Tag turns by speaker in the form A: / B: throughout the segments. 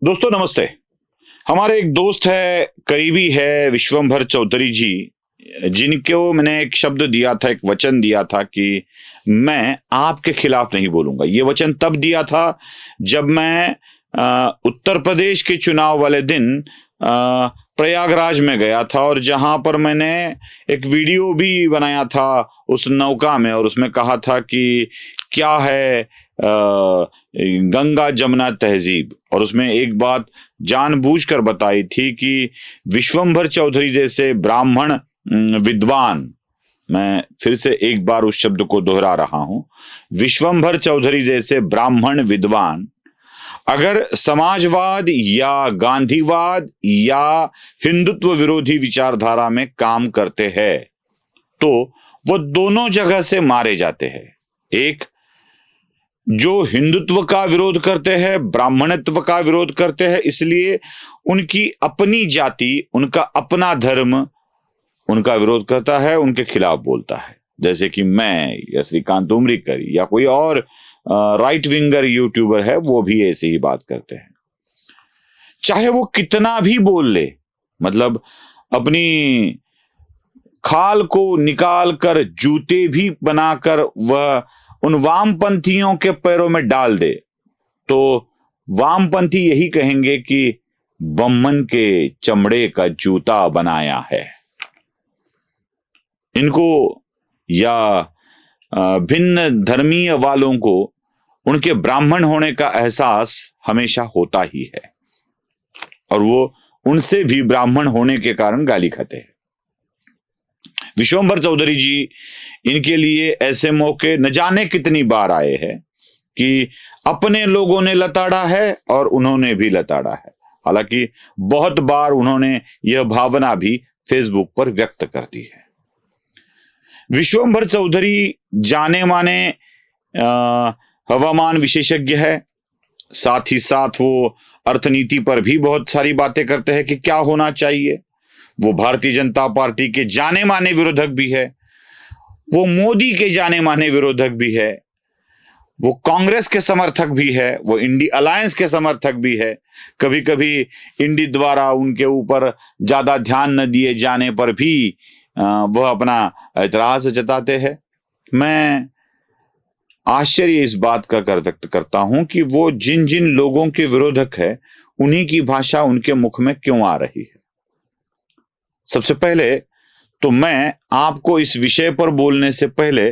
A: दोस्तों नमस्ते। हमारे एक दोस्त है, करीबी है, विश्वंभर चौधरी जी, जिनको मैंने एक शब्द दिया था, एक वचन दिया था कि मैं आपके खिलाफ नहीं बोलूंगा। ये वचन तब दिया था जब मैं उत्तर प्रदेश के चुनाव वाले दिन प्रयागराज में गया था और जहां पर मैंने एक वीडियो भी बनाया था उस नौका में, और उसमें कहा था कि क्या है गंगा जमुना तहजीब। और उसमें एक बात जानबूझकर बताई थी कि विश्वंभर चौधरी जैसे ब्राह्मण विद्वान, मैं फिर से एक बार उस शब्द को दोहरा रहा हूं, विश्वंभर चौधरी जैसे ब्राह्मण विद्वान अगर समाजवाद या गांधीवाद या हिंदुत्व विरोधी विचारधारा में काम करते हैं तो वो दोनों जगह से मारे जाते हैं। एक जो हिंदुत्व का विरोध करते हैं, ब्राह्मणत्व का विरोध करते हैं, इसलिए उनकी अपनी जाति, उनका अपना धर्म उनका विरोध करता है, उनके खिलाफ बोलता है। जैसे कि मैं या श्रीकांत उमरीकर या कोई और राइट विंगर यूट्यूबर है, वो भी ऐसे ही बात करते हैं। चाहे वो कितना भी बोल ले, मतलब अपनी खाल को निकाल कर जूते भी बनाकर वह उन वामपंथियों के पैरों में डाल दे, तो वामपंथी यही कहेंगे कि बम्मन के चमड़े का जूता बनाया है। इनको या भिन्न धर्मीय वालों को उनके ब्राह्मण होने का एहसास हमेशा होता ही है, और वो उनसे भी ब्राह्मण होने के कारण गाली खाते हैं। विश्वंभर चौधरी जी, इनके लिए ऐसे मौके न जाने कितनी बार आए हैं कि अपने लोगों ने लताड़ा है और उन्होंने भी लताड़ा है। हालांकि बहुत बार उन्होंने यह भावना भी फेसबुक पर व्यक्त कर दी है। विश्वंभर चौधरी जाने माने हवामान विशेषज्ञ है, साथ ही साथ वो अर्थनीति पर भी बहुत सारी बातें करते हैं कि क्या होना चाहिए। वो भारतीय जनता पार्टी के जाने माने विरोधक भी है, वो मोदी के जाने माने विरोधक भी है, वो कांग्रेस के समर्थक भी है, वो इंडी अलायंस के समर्थक भी है। कभी कभी इंडी द्वारा उनके ऊपर ज्यादा ध्यान न दिए जाने पर भी वह अपना ऐतराज जताते हैं। मैं आश्चर्य इस बात का व्यक्त करता हूं कि वो जिन जिन लोगों के विरोधक है, उन्हीं की भाषा उनके मुख में क्यों आ रही है। सबसे पहले तो मैं आपको इस विषय पर बोलने से पहले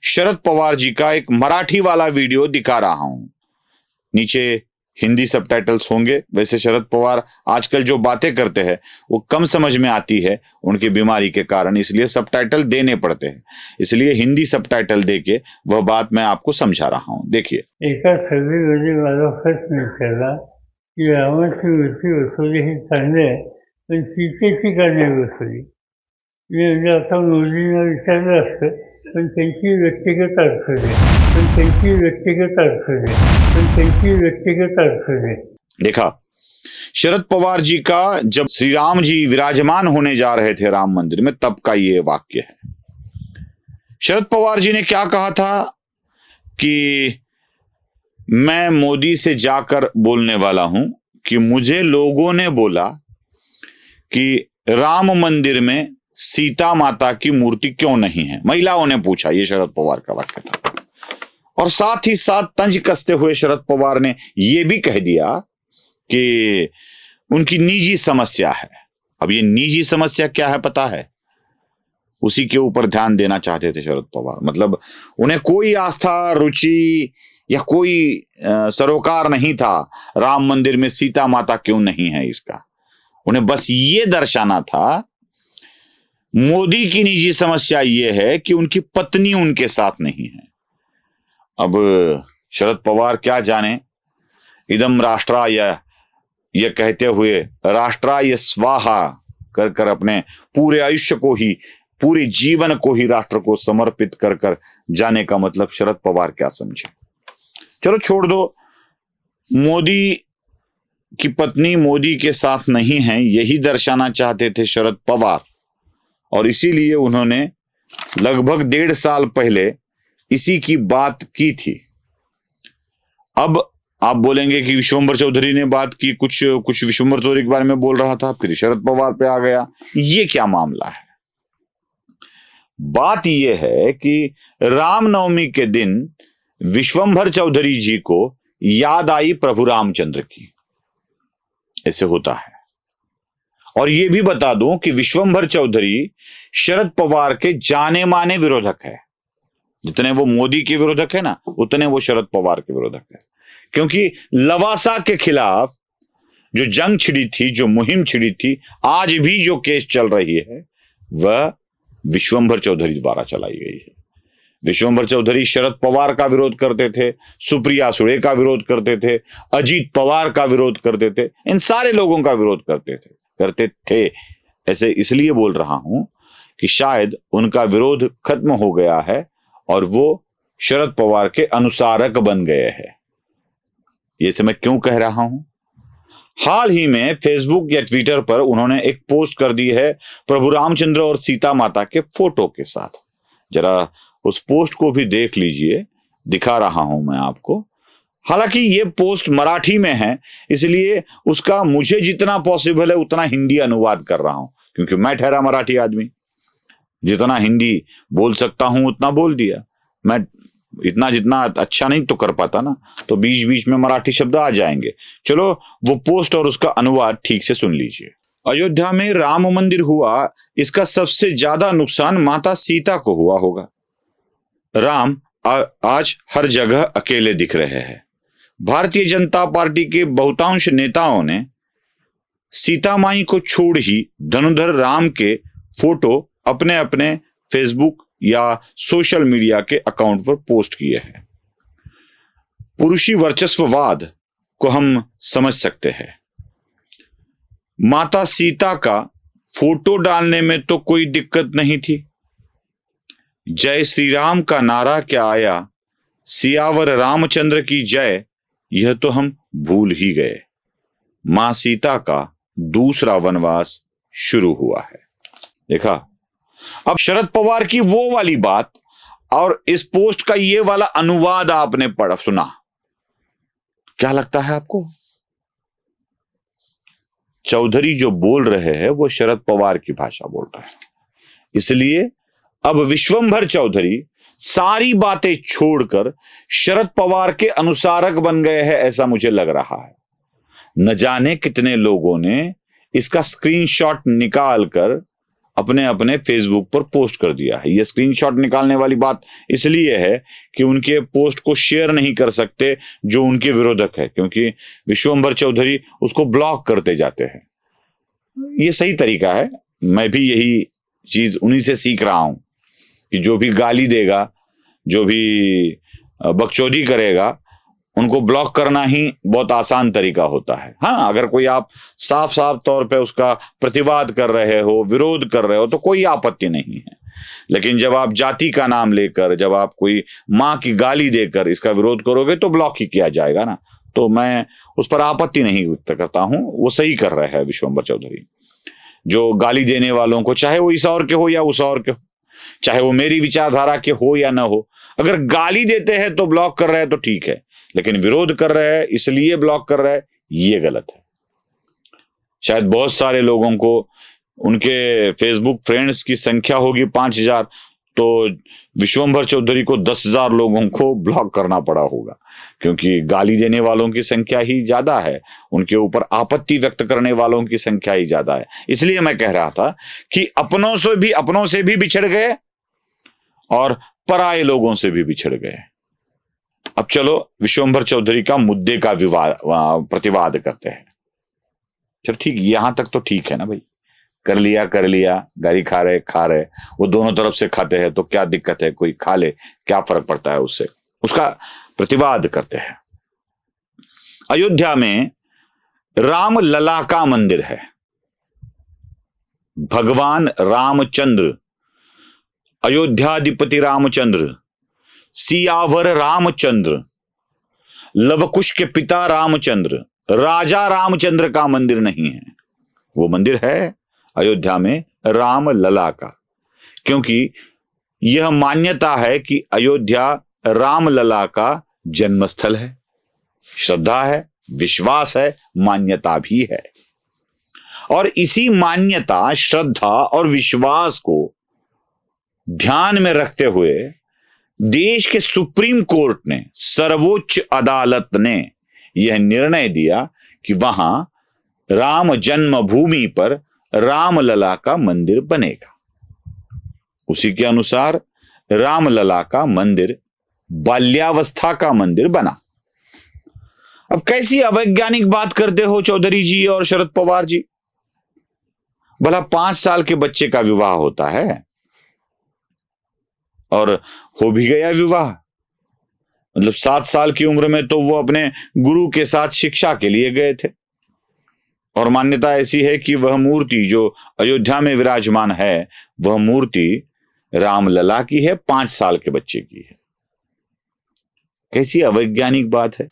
A: शरद पवार जी का एक मराठी वाला वीडियो दिखा रहा हूं। नीचे हिंदी सबटाइटल्स होंगे। वैसे शरद पवार आजकल जो बातें करते हैं वो कम समझ में आती है उनकी बीमारी के कारण, इसलिए सबटाइटल देने पड़ते हैं। इसलिए हिंदी सबटाइटल देके वह बात मैं आपको समझा रहा हूं। देखिए।
B: एका सभेमध्ये माझा प्रश्न विचारला की रामाची वृत्ती वसुली ही चांगली आहे, पण सीतेची का नाही वसुली? म्हणजे आता मोदींना विचारलं असतं, पण त्यांची व्यक्तिगत अडचण आहे, पण त्यांची व्यक्तिगत अडचण आहे, पण त्यांची व्यक्तिगत अडचण आहे।
A: देखा, शरद पवार जी का जब श्री राम जी विराजमान होने जा रहे थे राम मंदिर में, तब का ये वाक्य है। शरद पवार जी ने क्या कहा था कि मैं मोदी से जाकर बोलने वाला हूं कि मुझे लोगों ने बोला कि राम मंदिर में सीता माता की मूर्ति क्यों नहीं है। महिलाओं ने पूछा, ये शरद पवार का वाक्य था। और साथ ही साथ तंज कसते हुए शरद पवार ने यह भी कह दिया कि उनकी निजी समस्या है। अब ये निजी समस्या क्या है पता है? उसी के ऊपर ध्यान देना चाहते थे शरद पवार। मतलब उन्हें कोई आस्था, रुचि या कोई सरोकार नहीं था राम मंदिर में सीता माता क्यों नहीं है इसका। उन्हें बस ये दर्शाना था। मोदी की निजी समस्या यह है कि उनकी पत्नी उनके साथ नहीं है। अब शरद पवार क्या जाने, इदम राष्ट्राय यह कहते हुए राष्ट्राय स्वाहा कर कर अपने पूरे आयुष्य को ही, पूरे जीवन को ही राष्ट्र को समर्पित कर कर जाने का मतलब शरद पवार क्या समझे। चलो छोड़ दो, मोदी की पत्नी मोदी के साथ नहीं है, यही दर्शाना चाहते थे शरद पवार, और इसीलिए उन्होंने लगभग 1.5 साल पहले इसी की बात की थी। अब आप बोलेंगे कि विश्वंभर चौधरी ने बात की, कुछ विश्वंभर चौधरी के बारे में बोल रहा था, फिर शरद पवार पे आ गया। ये क्या मामला है? बात यह है कि रामनवमी के दिन विश्वंभर चौधरी जी को याद आई प्रभु रामचंद्र की, ऐसे होता है। और यह भी बता दूं कि विश्वंभर चौधरी शरद पवार के जाने माने विरोधक है। जितने वो मोदी के विरोधक है ना, उतने वो शरद पवार के विरोधक है। क्योंकि लवासा के खिलाफ जो जंग छिड़ी थी, जो मुहिम छिड़ी थी, आज भी जो केस चल रही है, वह विश्वंभर चौधरी द्वारा चलाई गई है। विश्वंभर चौधरी शरद पवार का विरोध करते थे, सुप्रिया सुळे का विरोध करते थे, अजीत पवार का विरोध करते थे, इन सारे लोगों का विरोध करते थे। ऐसे इसलिए बोल रहा हूं कि शायद उनका विरोध खत्म हो गया है और वो शरद पवार के अनुसारक बन गए हैं। ये से मैं क्यों कह रहा हूं? हाल ही में फेसबुक या ट्विटर पर उन्होंने एक पोस्ट कर दी है प्रभु रामचंद्र और सीता माता के फोटो के साथ। जरा उस पोस्ट को भी देख लीजिए, दिखा रहा हूं मैं आपको। हालांकि ये पोस्ट मराठी में है, इसलिए उसका मुझे जितना पॉसिबल है उतना हिंदी अनुवाद कर रहा हूं, क्योंकि मैं ठहरा मराठी आदमी, जितना हिंदी बोल सकता हूं उतना बोल दिया। मैं इतना जितना अच्छा नहीं तो कर पाता ना, तो बीच बीच में मराठी शब्द आ जाएंगे। चलो वो पोस्ट और उसका अनुवाद ठीक से सुन लीजिए। अयोध्या में राम मंदिर हुआ, इसका सबसे ज्यादा नुकसान माता सीता को हुआ होगा। राम आज हर जगह अकेले दिख रहे हैं। भारतीय जनता पार्टी के बहुतांश नेताओं ने सीता माई को छोड़ ही धनुधर राम के फोटो अपने अपने फेसबुक या सोशल मीडिया के अकाउंट पर पोस्ट किए हैं। पुरुषी वर्चस्ववाद को हम समझ सकते हैं। माता सीता का फोटो डालने में तो कोई दिक्कत नहीं थी। जय श्री राम का नारा क्या आया, सियावर रामचंद्र की जय, यह तो हम भूल ही गए। मां सीता का दूसरा वनवास शुरू हुआ है। देखा, अब शरद पवार की वो वाली बात और इस पोस्ट का ये वाला अनुवाद आपने पढ़ा सुना, क्या लगता है आपको? चौधरी जो बोल रहे हैं वो शरद पवार की भाषा बोल रहे हैं। इसलिए अब विश्वंभर चौधरी सारी बातें छोड़कर शरद पवार के अनुसारक बन गए हैं, ऐसा मुझे लग रहा है। न जाने कितने लोगों ने इसका स्क्रीनशॉट निकालकर अपने अपने फेसबुक पर पोस्ट कर दिया है। यह स्क्रीनशॉट निकालने वाली बात इसलिए है कि उनके पोस्ट को शेयर नहीं कर सकते जो उनके विरोधक है, क्योंकि विश्वंभर चौधरी उसको ब्लॉक करते जाते हैं। यह सही तरीका है। मैं भी यही चीज उन्हीं से सीख रहा हूं कि जो भी गाली देगा, जो भी बकचोदी करेगा, उनको ब्लॉक करना ही बहुत आसान तरीका होता है। हाँ, अगर कोई आप साफ साफ तौर पे उसका प्रतिवाद कर रहे हो, विरोध कर रहे हो, तो कोई आपत्ति नहीं है। लेकिन जब आप जाति का नाम लेकर, जब आप कोई माँ की गाली देकर इसका विरोध करोगे तो ब्लॉक ही किया जाएगा ना। तो मैं उस पर आपत्ति नहीं व्यक्त करता हूं। वो सही कर रहे हैं विश्वंभर चौधरी। जो गाली देने वालों को, चाहे वो इस और के हो या उस और के हो, चाहे वो मेरी विचारधारा के हो या ना हो, अगर गाली देते हैं तो ब्लॉक कर रहे हैं तो ठीक है, लेकिन विरोध कर रहे हैं इसलिए ब्लॉक कर रहे हैं, ये गलत है। शायद बहुत सारे लोगों को उनके फेसबुक फ्रेंड्स की संख्या होगी 5000, तो विश्वंभर चौधरी को 10,000 लोगों को ब्लॉक करना पड़ा होगा, क्योंकि गाली देने वालों की संख्या ही ज्यादा है, उनके ऊपर आपत्ति व्यक्त करने वालों की संख्या ही ज्यादा है। इसलिए मैं कह रहा था कि अपनों से भी बिछड़ गए और पराये लोगों से भी बिछड़ गए। अब चलो विश्वंभर चौधरी का मुद्दे का प्रतिवाद करते हैं। चलो ठीक, यहां तक तो ठीक है ना भाई, कर लिया, गाली खा रहे, वो दोनों तरफ से खाते हैं तो क्या दिक्कत है, कोई खा ले, क्या फर्क पड़ता है उससे, उसका प्रतिवाद करते हैं। अयोध्या में राम लला का मंदिर है। भगवान रामचंद्र, अयोध्याधिपति रामचंद्र, सियावर रामचंद्र, लवकुश के पिता रामचंद्र, राजा रामचंद्र का मंदिर नहीं है। वो मंदिर है अयोध्या में राम लला का, क्योंकि यह मान्यता है कि अयोध्या राम लला का जन्मस्थल है। श्रद्धा है, विश्वास है, मान्यता भी है। और इसी मान्यता, श्रद्धा और विश्वास को ध्यान में रखते हुए देश के सुप्रीम कोर्ट ने, सर्वोच्च अदालत ने यह निर्णय दिया कि वहां राम जन्मभूमि पर रामलला का मंदिर बनेगा। उसी के अनुसार रामलला का मंदिर बाल्यावस्था का मंदिर बना। अब कैसी अवैज्ञानिक बात करते हो चौधरी जी और शरद पवार जी। भला 5 साल के बच्चे का विवाह होता है और हो भी गया विवाह, मतलब 7 साल की उम्र में तो वो अपने गुरु के साथ शिक्षा के लिए गए थे। और मान्यता ऐसी है कि वह मूर्ति जो अयोध्या में विराजमान है, वह मूर्ति रामलला की है, 5 साल के बच्चे की है। कैसी अवैज्ञानिक बात है।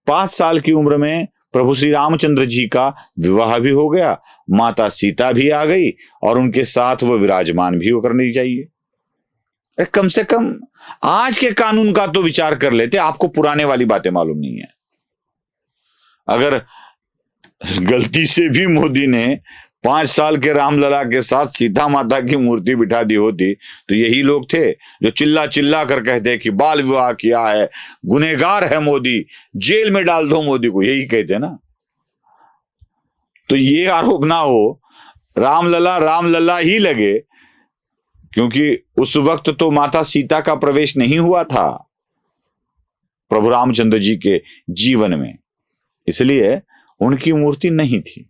A: 5 साल की उम्र में प्रभु श्री रामचंद्र जी का विवाह भी हो गया, माता सीता भी आ गई और उनके साथ वो विराजमान भी करनी चाहिए। कम से कम आज के कानून का तो विचार कर लेते। आपको पुराने वाली बातें मालूम नहीं है। अगर गलती से भी मोदी ने 5 साल के रामलला के साथ सीता माता की मूर्ति बिठा दी होती तो यही लोग थे जो चिल्ला चिल्ला कर कहते कि बाल विवाह किया है, गुनहगार है मोदी, जेल में डाल दो मोदी को, यही कहते ना। तो ये आरोप ना हो रामलला रामलला ही लगे, क्योंकि उस वक्त तो माता सीता का प्रवेश नहीं हुआ था प्रभु रामचंद्र जी के जीवन में, इसलिए उनकी मूर्ति नहीं थी।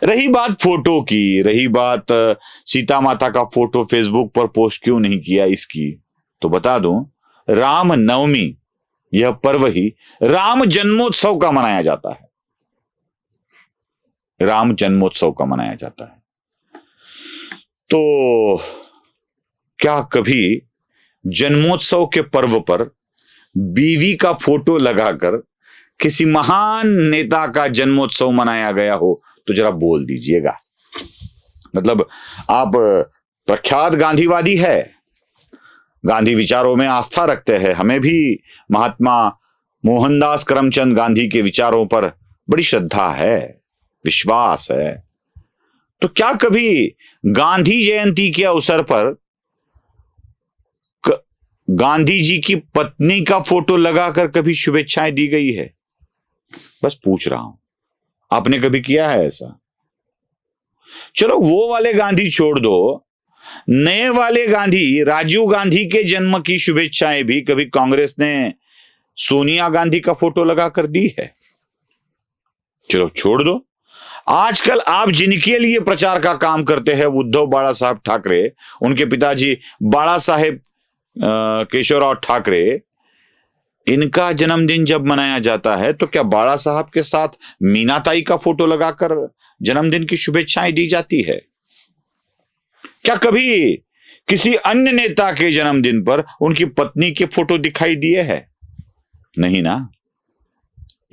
A: रही बात फोटो की, रही बात सीता माता का फोटो फेसबुक पर पोस्ट क्यों नहीं किया इसकी, तो बता दूं, राम नवमी यह पर्व ही राम जन्मोत्सव का मनाया जाता है। राम जन्मोत्सव का मनाया जाता है। तो क्या कभी जन्मोत्सव के पर्व पर बीवी का फोटो लगाकर किसी महान नेता का जन्मोत्सव मनाया गया हो तो जरा बोल दीजिएगा। मतलब आप प्रख्यात गांधीवादी है, गांधी विचारों में आस्था रखते हैं, हमें भी महात्मा मोहनदास करमचंद गांधी के विचारों पर बड़ी श्रद्धा है, विश्वास है। तो क्या कभी गांधी जयंती के अवसर पर गांधी जी की पत्नी का फोटो लगाकर कभी शुभेच्छाएं दी गई है? बस पूछ रहा हूं, आपने कभी किया है ऐसा? चलो वो वाले गांधी छोड़ दो, नए वाले गांधी, राजीव गांधी के जन्म की शुभेच्छाएं भी कभी कांग्रेस ने सोनिया गांधी का फोटो लगाकर दी है? चलो छोड़ दो। आजकल आप जिनके लिए प्रचार का काम करते हैं, उद्धव बाला साहब ठाकरे, उनके पिताजी बाला साहेब केशवराव ठाकरे, इनका जन्मदिन जब मनाया जाता है तो क्या बाला साहब के साथ मीनाताई का फोटो लगाकर जन्मदिन की शुभेच्छाएं दी जाती है? क्या कभी किसी अन्य नेता के जन्मदिन पर उनकी पत्नी के फोटो दिखाई दिए हैं? नहीं ना।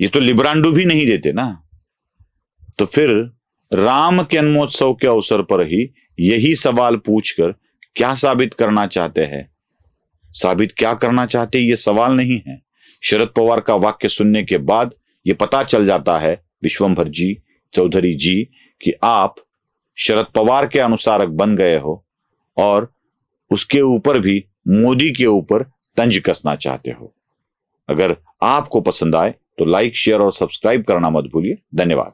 A: ये तो लिब्रांडू भी नहीं देते ना। तो फिर राम के जन्मोत्सव के अवसर पर ही यही सवाल पूछकर क्या साबित करना चाहते हैं? साबित क्या करना चाहते ये सवाल नहीं है। शरद पवार का वाक्य सुनने के बाद ये पता चल जाता है विश्वंभर जी, चौधरी जी, कि आप शरद पवार के अनुसारक बन गए हो और उसके ऊपर भी मोदी के ऊपर तंज कसना चाहते हो। अगर आपको पसंद आए तो लाइक, शेयर और सब्सक्राइब करना मत भूलिए। धन्यवाद।